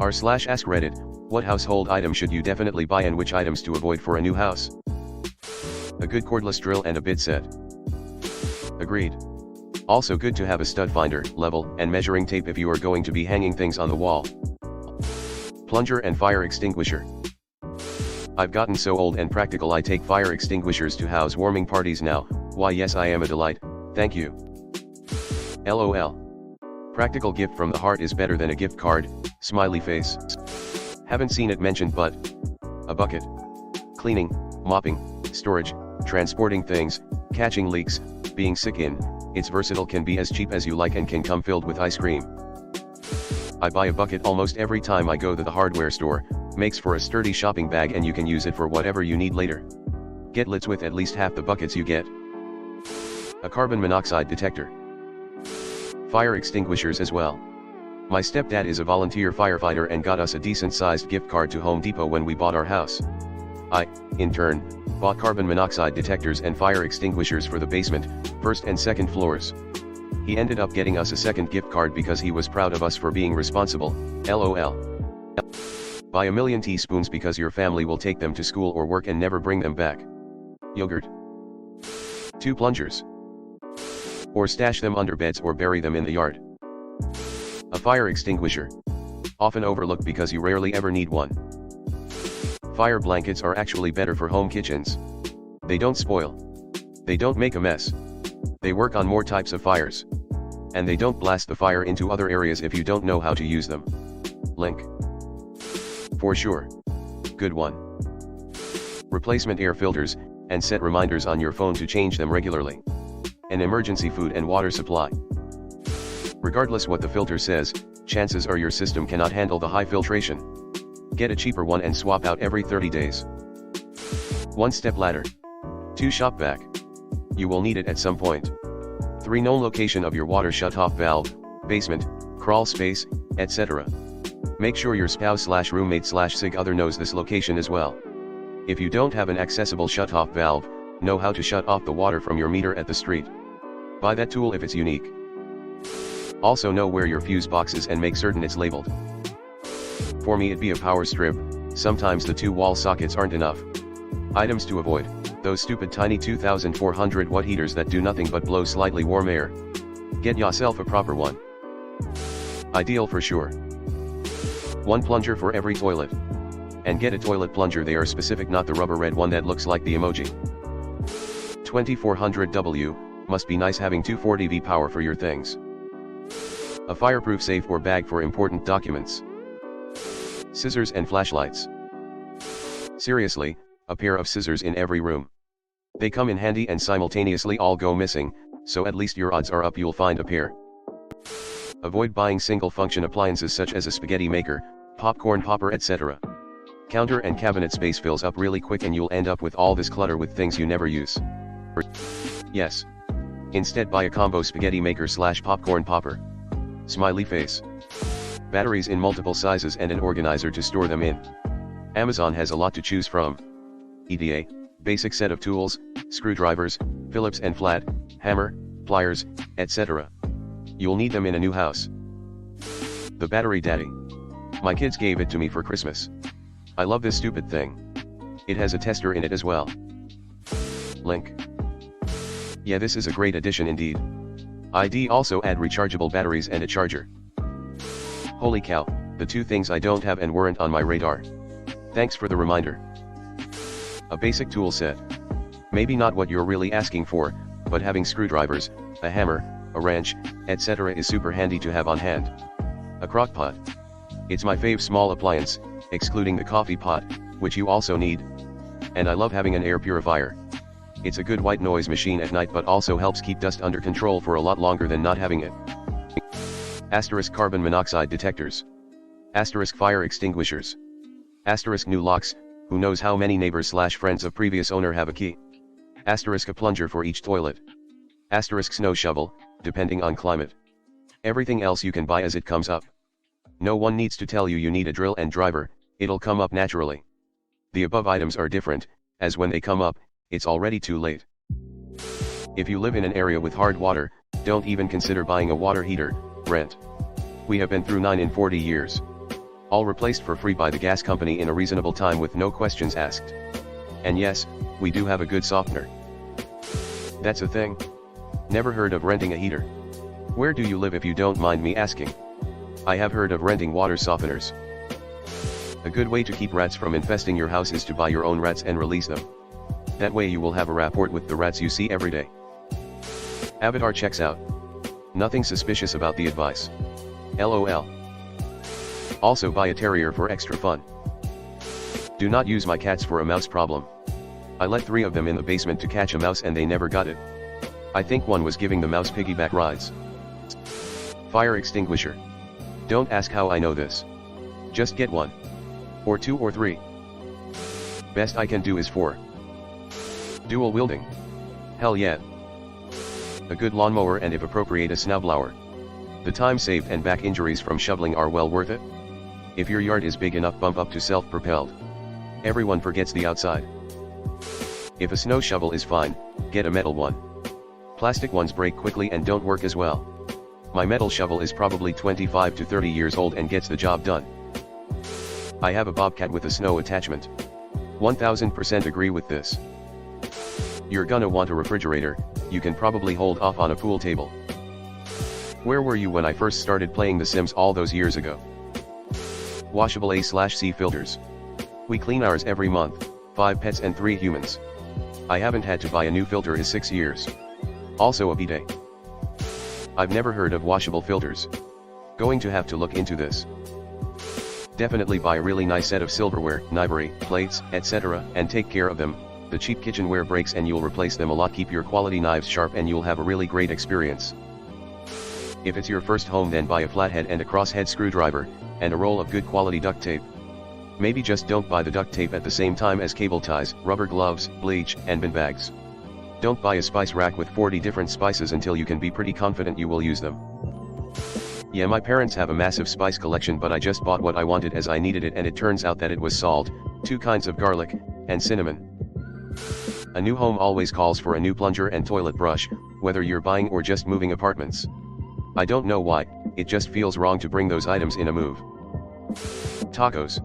r/AskReddit, what household item should you definitely buy and which items to avoid for a new house? A good cordless drill and a bit set. Agreed. Also good to have a stud finder, level, and measuring tape if you are going to be hanging things on the wall. Plunger and fire extinguisher. I've gotten so old and practical I take fire extinguishers to housewarming parties now. Why yes, I am a delight, thank you. LOL. Practical gift from the heart is better than a gift card, smiley face. Haven't seen it mentioned but a bucket. Cleaning, mopping, storage, transporting things, catching leaks, being sick in, it's versatile, can be as cheap as you like and can come filled with ice cream. I buy a bucket almost every time I go to the hardware store, makes for a sturdy shopping bag and you can use it for whatever you need later. Get lids with at least half the buckets you get. A carbon monoxide detector. Fire extinguishers as well. My stepdad is a volunteer firefighter and got us a decent-sized gift card to Home Depot when we bought our house. I, in turn, bought carbon monoxide detectors and fire extinguishers for the basement, first and second floors. He ended up getting us a second gift card because he was proud of us for being responsible, LOL. Buy a million teaspoons because your family will take them to school or work and never bring them back. Yogurt. 2 plungers. Or stash them under beds or bury them in the yard. A fire extinguisher. Often overlooked because you rarely ever need one. Fire blankets are actually better for home kitchens. They don't spoil. They don't make a mess. They work on more types of fires. And they don't blast the fire into other areas if you don't know how to use them. Link. For sure. Good one. Replacement air filters, and set reminders on your phone to change them regularly. An emergency food and water supply. Regardless what the filter says, chances are your system cannot handle the high filtration. Get a cheaper one and swap out every 30 days. 1-step ladder. 2 shop vac. You will need it at some point. 3 known location of your water shut-off valve, basement, crawl space, etc. Make sure your spouse/roommate/sig other knows this location as well. If you don't have an accessible shut-off valve, know how to shut off the water from your meter at the street. Buy that tool if it's unique. Also know where your fuse box is and make certain it's labeled. For me it'd be a power strip, sometimes the 2 wall sockets aren't enough. Items to avoid, those stupid tiny 2400 watt heaters that do nothing but blow slightly warm air. Get yourself a proper one. Ideal for sure. 1 plunger for every toilet. And get a toilet plunger, they are specific, not the rubber red one that looks like the emoji. 2400W, must be nice having 240V power for your things. A fireproof safe or bag for important documents. Scissors and flashlights. Seriously, a pair of scissors in every room. They come in handy and simultaneously all go missing, so at least your odds are up you'll find a pair. Avoid buying single function appliances such as a spaghetti maker, popcorn popper, etc. Counter and cabinet space fills up really quick and you'll end up with all this clutter with things you never use. Yes. Instead buy a combo spaghetti maker/popcorn popper. Smiley face. Batteries in multiple sizes and an organizer to store them in. Amazon has a lot to choose from. EDA, basic set of tools, screwdrivers, Phillips and flat, hammer, pliers, etc. You'll need them in a new house. The battery daddy. My kids gave it to me for Christmas. I love this stupid thing. It has a tester in it as well. Link. Yeah, this is a great addition indeed. ID also add rechargeable batteries and a charger. Holy cow, the 2 things I don't have and weren't on my radar. Thanks for the reminder. A basic tool set. Maybe not what you're really asking for, but having screwdrivers, a hammer, a wrench, etc. is super handy to have on hand. A crock pot. It's my fave small appliance, excluding the coffee pot, which you also need. And I love having an air purifier. It's a good white noise machine at night but also helps keep dust under control for a lot longer than not having it. Asterisk carbon monoxide detectors. Asterisk fire extinguishers. Asterisk new locks, who knows how many neighbors/friends of previous owner have a key. Asterisk a plunger for each toilet. Asterisk snow shovel, depending on climate. Everything else you can buy as it comes up. No one needs to tell you you need a drill and driver, it'll come up naturally. The above items are different, as when they come up, it's already too late. If you live in an area with hard water, don't even consider buying a water heater, rent. We have been through 9 in 40 years. All replaced for free by the gas company in a reasonable time with no questions asked. And yes, we do have a good softener. That's a thing. Never heard of renting a heater. Where do you live if you don't mind me asking? I have heard of renting water softeners. A good way to keep rats from infesting your house is to buy your own rats and release them. That way you will have a rapport with the rats you see every day. Avatar checks out. Nothing suspicious about the advice. LOL. Also buy a terrier for extra fun. Do not use my cats for a mouse problem. I let 3 of them in the basement to catch a mouse and they never got it. I think one was giving the mouse piggyback rides. Fire extinguisher. Don't ask how I know this. Just get 1. Or 2 or 3. Best I can do is 4. Dual wielding. Hell yeah. A good lawnmower and if appropriate a snowblower. The time saved and back injuries from shoveling are well worth it. If your yard is big enough, bump up to self-propelled. Everyone forgets the outside. If a snow shovel is fine, get a metal one. Plastic ones break quickly and don't work as well. My metal shovel is probably 25 to 30 years old and gets the job done. I have a bobcat with a snow attachment. 1000% agree with this. You're gonna want a refrigerator, you can probably hold off on a pool table. Where were you when I first started playing The Sims all those years ago? Washable A/C filters. We clean ours every month, 5 pets and 3 humans. I haven't had to buy a new filter in 6 years. Also a bidet. I've never heard of washable filters. Going to have to look into this. Definitely buy a really nice set of silverware, ivory, plates, etc. and take care of them. The cheap kitchenware breaks and you'll replace them a lot. Keep your quality knives sharp and you'll have a really great experience. If it's your first home, then buy a flathead and a crosshead screwdriver, and a roll of good quality duct tape. Maybe just don't buy the duct tape at the same time as cable ties, rubber gloves, bleach, and bin bags. Don't buy a spice rack with 40 different spices until you can be pretty confident you will use them. Yeah, my parents have a massive spice collection, but I just bought what I wanted as I needed it, and it turns out that it was salt, 2 kinds of garlic, and cinnamon. A new home always calls for a new plunger and toilet brush, whether you're buying or just moving apartments. I don't know why, it just feels wrong to bring those items in a move. Tacos.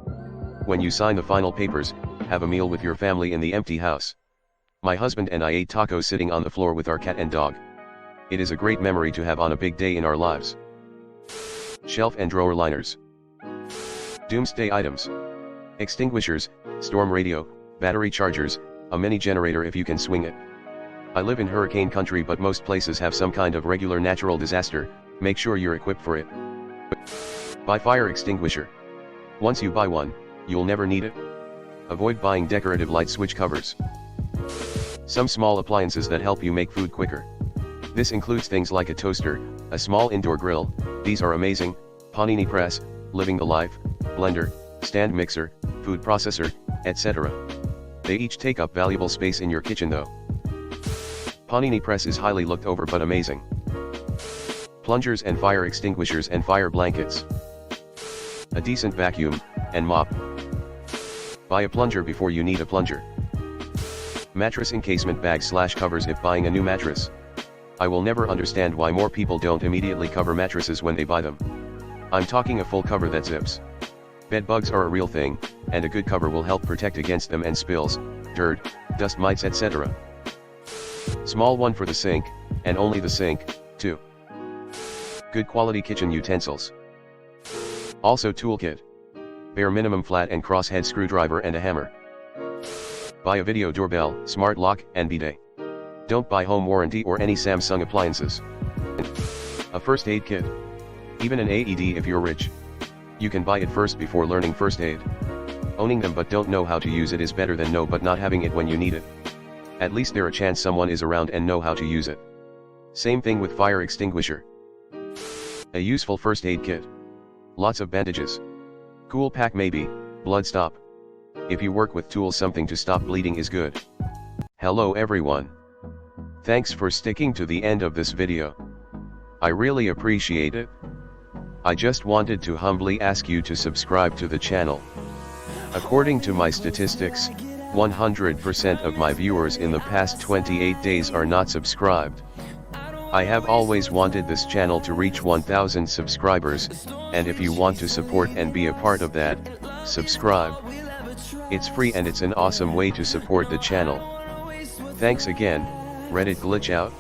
When you sign the final papers, have a meal with your family in the empty house. My husband and I ate tacos sitting on the floor with our cat and dog. It is a great memory to have on a big day in our lives. Shelf and drawer liners. Doomsday items. Extinguishers, storm radio, battery chargers, a mini generator if you can swing it. I live in hurricane country, but most places have some kind of regular natural disaster. Make sure you're equipped for it. Buy fire extinguisher. Once you buy one, you'll never need it. Avoid buying decorative light switch covers. Some small appliances that help you make food quicker. This includes things like a toaster, a small indoor grill, these are amazing, panini press, living the life, blender, stand mixer, food processor, etc. They each take up valuable space in your kitchen though. Panini press is highly looked over but amazing. Plungers and fire extinguishers and fire blankets. A decent vacuum, and mop. Buy a plunger before you need a plunger. Mattress encasement bags/covers if buying a new mattress. I will never understand why more people don't immediately cover mattresses when they buy them. I'm talking a full cover that zips. Bed bugs are a real thing, and a good cover will help protect against them and spills, dirt, dust mites, etc. Small one for the sink, and only the sink, too. Good quality kitchen utensils. Also toolkit. Bare minimum flat and crosshead screwdriver and a hammer. Buy a video doorbell, smart lock, and bidet. Don't buy home warranty or any Samsung appliances. A first aid kit. Even an AED if you're rich. You can buy it first before learning first aid. Owning them but don't know how to use it is better than no but not having it when you need it. At least there a chance someone is around and know how to use it. Same thing with fire extinguisher. A useful first aid kit. Lots of bandages. Cool pack maybe, blood stop. If you work with tools, something to stop bleeding is good. Hello everyone. Thanks for sticking to the end of this video. I really appreciate it. I just wanted to humbly ask you to subscribe to the channel. According to my statistics, 100% of my viewers in the past 28 days are not subscribed. I have always wanted this channel to reach 1000 subscribers, and if you want to support and be a part of that, subscribe. It's free and it's an awesome way to support the channel. Thanks again, Reddit glitch out.